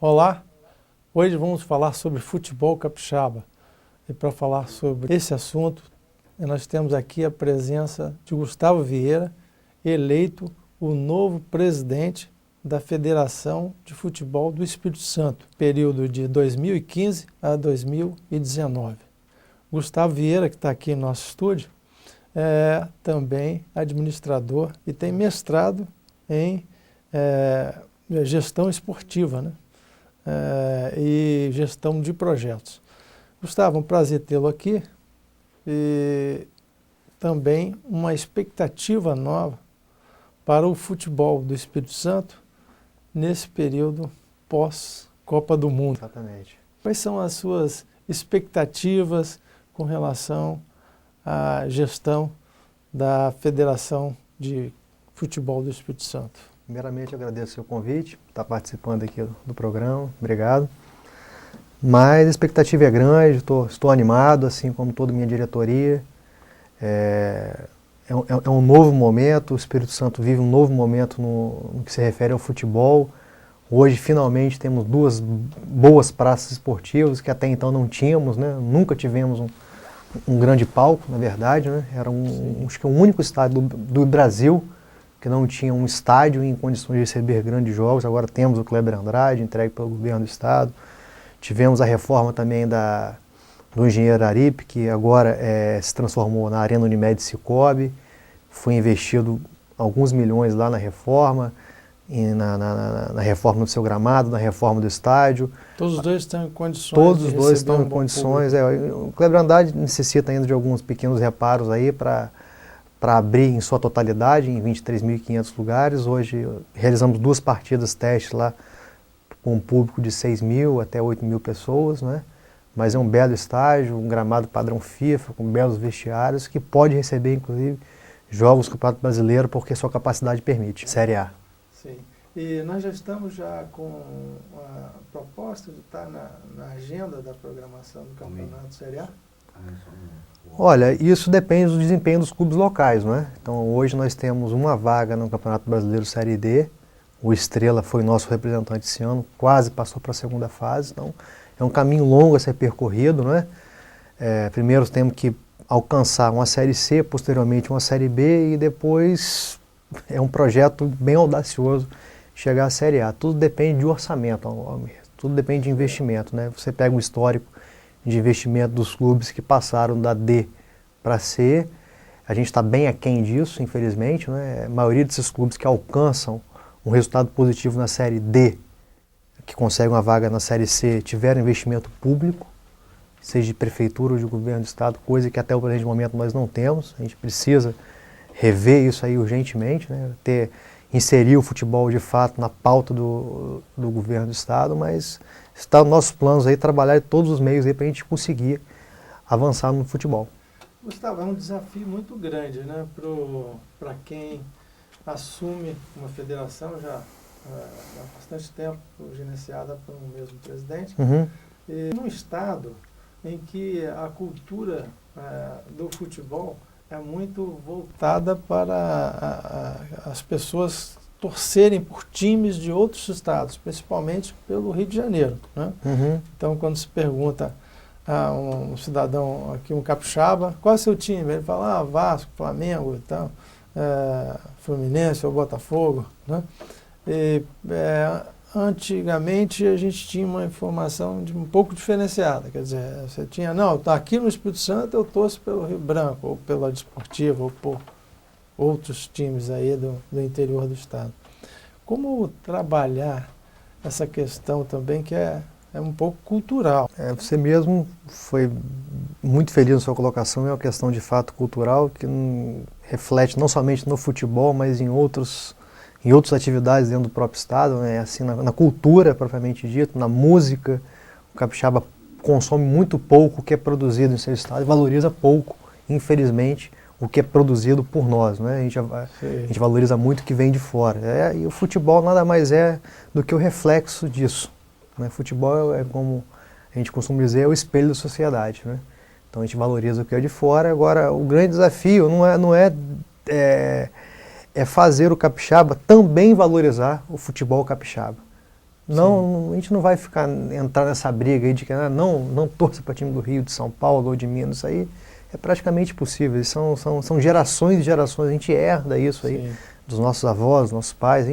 Olá, hoje vamos falar sobre futebol capixaba. E para falar sobre esse assunto, nós temos aqui a presença de Gustavo Vieira, eleito o novo presidente da Federação de Futebol do Espírito Santo, período de 2015 a 2019. Gustavo Vieira, que está aqui no nosso estúdio, é também administrador e tem mestrado em gestão esportiva, né? E gestão de projetos. Gustavo, um prazer tê-lo aqui e também uma expectativa nova para o futebol do Espírito Santo nesse período pós-Copa do Mundo. Exatamente. Quais são as suas expectativas com relação à gestão da Federação de Futebol do Espírito Santo? Primeiramente, eu agradeço o seu convite, por estar participando aqui do programa, obrigado. Mas a expectativa é grande, estou animado, assim como toda a minha diretoria. É um novo momento, o Espírito Santo vive um novo momento no que se refere ao futebol. Hoje, finalmente, temos duas boas praças esportivas que até então não tínhamos, né? Nunca tivemos um grande palco, na verdade, né? Era acho que o único estádio do Brasil que não tinha um estádio em condições de receber grandes jogos. Agora temos o Kleber Andrade, entregue pelo governo do estado. Tivemos a reforma também do Engenheiro Aripe, que agora se transformou na Arena Unimed Cicobi. Foi investido alguns milhões lá na reforma, na reforma do seu gramado, na reforma do estádio. Todos os dois estão em condições Todos de os dois receber estão um em bom condições. público. O Kleber Andrade necessita ainda de alguns pequenos reparos aí para abrir em sua totalidade, em 23.500 lugares. Hoje realizamos 2 partidas teste lá, com um público de 6.000 até 8.000 pessoas, né? Mas é um belo estádio, um gramado padrão FIFA, com belos vestiários, que pode receber, inclusive, jogos do Campeonato Brasileiro, porque sua capacidade permite. Série A. Sim. E nós já estamos com a proposta de estar na agenda da programação do Campeonato Série A? Olha, isso depende do desempenho dos clubes locais, não é? Então, hoje nós temos uma vaga no Campeonato Brasileiro Série D. O Estrela foi nosso representante esse ano, quase passou para a segunda fase. Então, é um caminho longo a ser percorrido, não é? Primeiro temos que alcançar uma Série C, posteriormente uma Série B e depois é um projeto bem audacioso chegar à Série A. Tudo depende de orçamento, tudo depende de investimento, né? Você pega um histórico de investimento dos clubes que passaram da D para C, a gente está bem aquém disso, infelizmente, né? A maioria desses clubes que alcançam um resultado positivo na Série D, que conseguem uma vaga na Série C, tiveram investimento público, seja de prefeitura ou de governo do estado, coisa que até o presente momento nós não temos. A gente precisa rever isso aí urgentemente, né? Inserir o futebol de fato na pauta do governo do estado, mas está nos nossos planos aí trabalhar todos os meios aí para a gente conseguir avançar no futebol. Gustavo, é um desafio muito grande, né, para quem assume uma federação já há bastante tempo, gerenciada por um mesmo presidente, e num estado em que a cultura do futebol é muito voltada para as pessoas torcerem por times de outros estados, principalmente pelo Rio de Janeiro, né? Então, quando se pergunta a um cidadão aqui, um capixaba, qual é o seu time? Ele fala, Vasco, Flamengo e tal, Fluminense ou Botafogo, né? E, antigamente a gente tinha uma informação um pouco diferenciada, quer dizer, você tinha, não, tá aqui no Espírito Santo eu torço pelo Rio Branco, ou pela Desportiva, ou por outros times aí do interior do estado. Como trabalhar essa questão também que é um pouco cultural? Você mesmo foi muito feliz na sua colocação, é uma questão de fato cultural que reflete não somente no futebol, mas em outras atividades dentro do próprio estado, né? Assim, na cultura propriamente dito, na música. O capixaba consome muito pouco o que é produzido em seu estado e valoriza pouco, infelizmente, o que é produzido por nós, né? A gente valoriza muito o que vem de fora. E o futebol nada mais é do que o reflexo disso, né? Futebol é, como a gente costuma dizer, é o espelho da sociedade, né? Então a gente valoriza o que é de fora. Agora, o grande desafio não é fazer o capixaba também valorizar o futebol capixaba. Não, a gente não vai entrar nessa briga aí de que não torça para time do Rio, de São Paulo ou de Minas. Isso aí é praticamente impossível. São gerações e gerações. A gente herda isso aí dos nossos avós, dos nossos pais.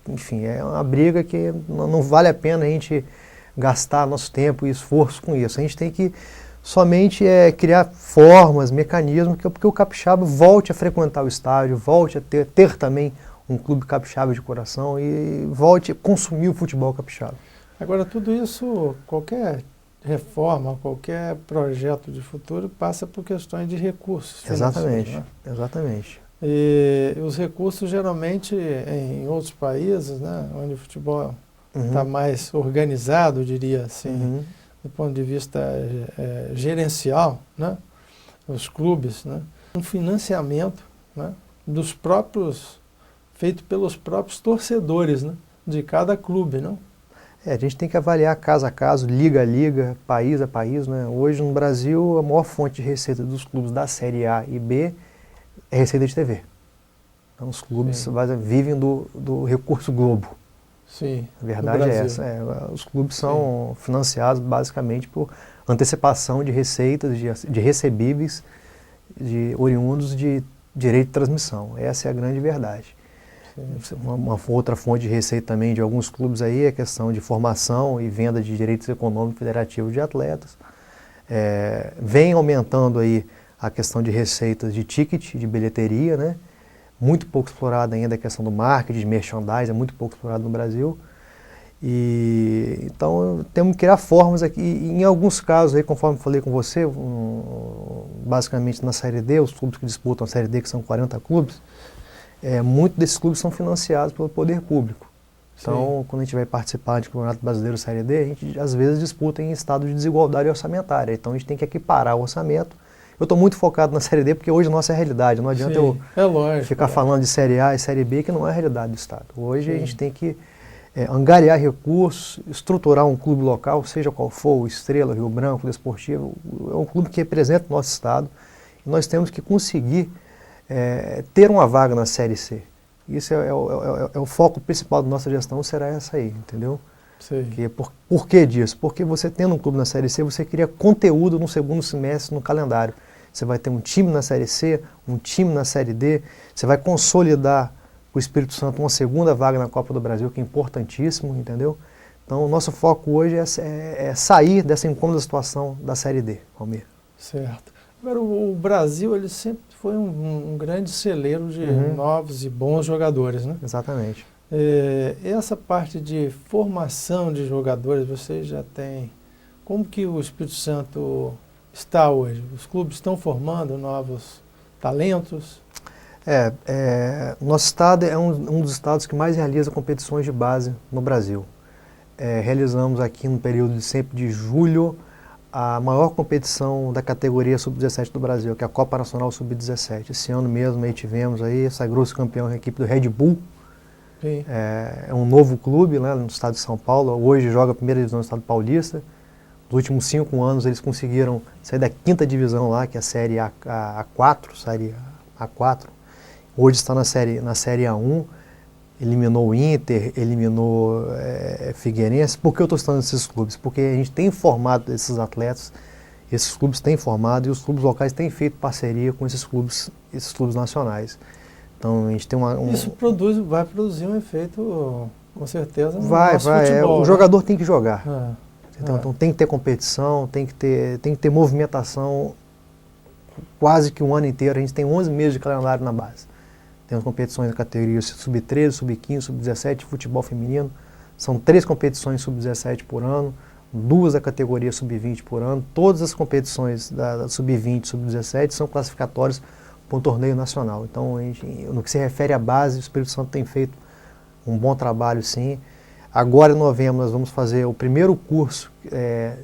Enfim, é uma briga que não vale a pena a gente gastar nosso tempo e esforço com isso. A gente tem que somente criar formas, mecanismos, porque o capixaba volte a frequentar o estádio, volte a ter também um clube capixaba de coração e volte a consumir o futebol capixaba. Agora, tudo isso, qualquer reforma, qualquer projeto de futuro passa por questões de recursos financeiros. Exatamente, né? Exatamente. E os recursos, geralmente, em outros países, né, onde o futebol está mais organizado, diria assim, do ponto de vista gerencial, né, os clubes, né, um financiamento, né, dos próprios, feito pelos próprios torcedores, né, de cada clube, não? A gente tem que avaliar caso a caso, liga a liga, país a país, né? Hoje no Brasil a maior fonte de receita dos clubes da Série A e B é receita de TV. Então os clubes vivem do recurso Globo. Sim. A verdade é essa. Os clubes são financiados basicamente por antecipação de receitas, de recebíveis, oriundos de direito de transmissão. Essa é a grande verdade. Uma outra fonte de receita também de alguns clubes aí é a questão de formação e venda de direitos econômicos federativos de atletas. Vem aumentando aí a questão de receitas de ticket, de bilheteria, né? Muito pouco explorada ainda a questão do marketing, de merchandising, é muito pouco explorado no Brasil. Então temos que criar formas aqui, e em alguns casos aí, conforme falei com você, basicamente na Série D, os clubes que disputam a Série D, que são 40 clubes, muitos desses clubes são financiados pelo poder público. Então, quando a gente vai participar de Campeonato Brasileiro Série D, a gente às vezes disputa em estado de desigualdade orçamentária. Então, a gente tem que equiparar o orçamento. Eu estou muito focado na Série D porque hoje nossa é a realidade. Não adianta eu ficar falando de Série A e Série B, que não é a realidade do estado. Hoje a gente tem que angariar recursos, estruturar um clube local, seja qual for, o Estrela, Rio Branco, o Desportivo. É um clube que representa o nosso estado. E nós temos que conseguir ter uma vaga na Série C. Isso é o foco principal da nossa gestão, será essa aí, entendeu? Por que disso? Porque você tendo um clube na Série C, você cria conteúdo no segundo semestre no calendário. Você vai ter um time na Série C, um time na Série D, você vai consolidar o Espírito Santo uma segunda vaga na Copa do Brasil, que é importantíssimo, entendeu? Então o nosso foco hoje é sair dessa incômoda situação da Série D, Almir. Certo. Agora, o Brasil, ele sempre foi um grande celeiro de novos e bons jogadores, né? Exatamente. Essa parte de formação de jogadores, vocês já têm... Como que o Espírito Santo está hoje? Os clubes estão formando novos talentos? Nosso estado é um dos estados que mais realiza competições de base no Brasil. Realizamos aqui no período sempre de julho a maior competição da categoria Sub-17 do Brasil, que é a Copa Nacional Sub-17. Esse ano mesmo aí tivemos aí, sagrou-se campeão a equipe do Red Bull. É um novo clube, né, no estado de São Paulo. Hoje joga a primeira divisão do estado paulista. Nos últimos 5 anos eles conseguiram sair da 5ª divisão lá, que é a Série A4. Hoje está na série A1. Eliminou o Inter, eliminou Figueirense. Por que eu estou citando esses clubes? Porque a gente tem formado esses atletas, esses clubes têm formado e os clubes locais têm feito parceria com esses clubes nacionais. Então a gente tem Isso vai produzir um efeito, com certeza, no nosso futebol. O jogador tem que jogar. Então tem que ter competição, tem que ter movimentação quase que um ano inteiro. A gente tem 11 meses de calendário na base. Temos competições na categoria Sub-13, Sub-15, Sub-17, futebol feminino. São 3 competições Sub-17 por ano, 2 da categoria Sub-20 por ano. Todas as competições da Sub-20 e Sub-17 são classificatórias para um torneio nacional. Então, no que se refere à base, o Espírito Santo tem feito um bom trabalho, sim. Agora, em novembro, nós vamos fazer o primeiro curso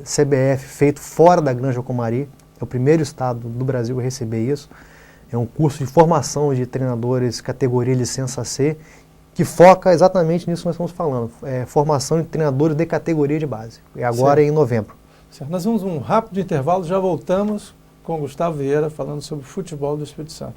CBF feito fora da Granja Comari. É o primeiro estado do Brasil a receber isso. É um curso de formação de treinadores categoria licença C, que foca exatamente nisso que nós estamos falando. Formação de treinadores de categoria de base. E agora em novembro. Certo. Nós vamos um rápido intervalo, já voltamos com Gustavo Vieira falando sobre o futebol do Espírito Santo.